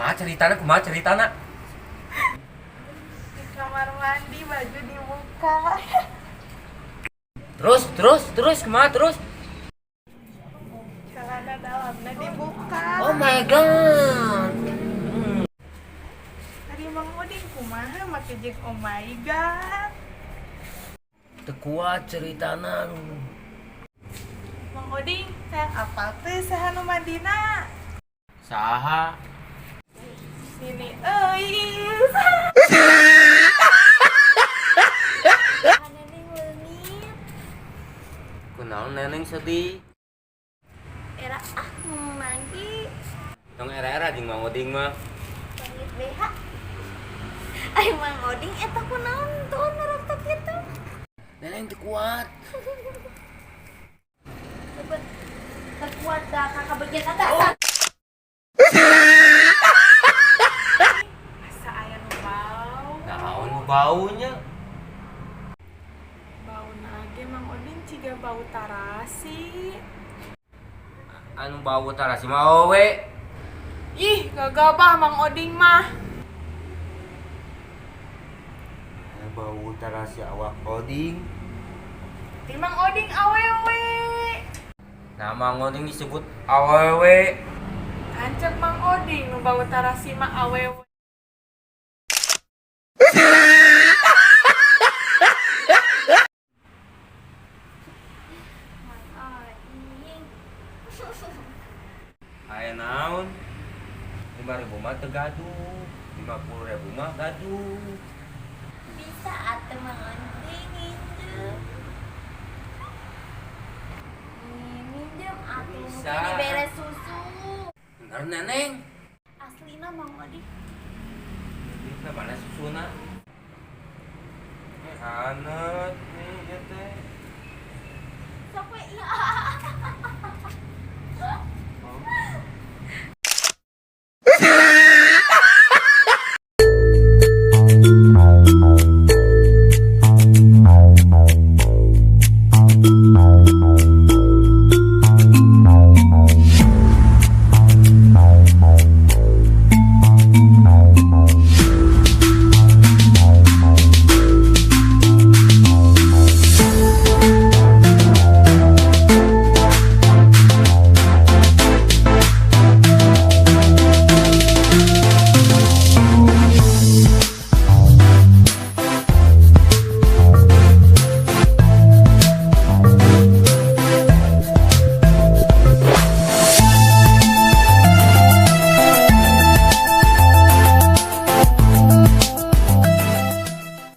Kumaha ceritana? Di kamar mandi baju dibuka. Terus, kumaha terus? Celana dalamnya dibuka. Oh my god. Tadi Mang Udin kumaha make jeung oh my god. Teu kuat ceritana. Mang Udin, saya apal teh saha nu mandina? Saha? Sini euy. Neneng leungit. Kunaon neneng sedih? Era manggi. Tong era-era jeung Mang Oding mah. Leungit BH. Ai Mang Udin eta kunaon tuh nerok kitu? Neneng teu kuat. Terkuat dah kakak bagian atas. Asa aya nu bau. Naon nu baunya? Bau nage Mang Udin ciga bau tarasi. Anu bau tarasi mah we. Ih, gagabah Mang Oding mah. Bau tarasi awak Oding. Ti Mang Oding awewe. Nah, Mang Oding disebut awewe. Hancep Mang Oding nu bau tarasi mah awewe. Aya naon? 5.000 mah teu gaduh. 50.000 mah gaduh. Bisa atuh Mang Oding minjem. Minjem atuh Bisa. ini beres susu. Bener neneng. Aslina Mang Oding. Kita mana susuna? Anet nih ya teh. Sok we iya.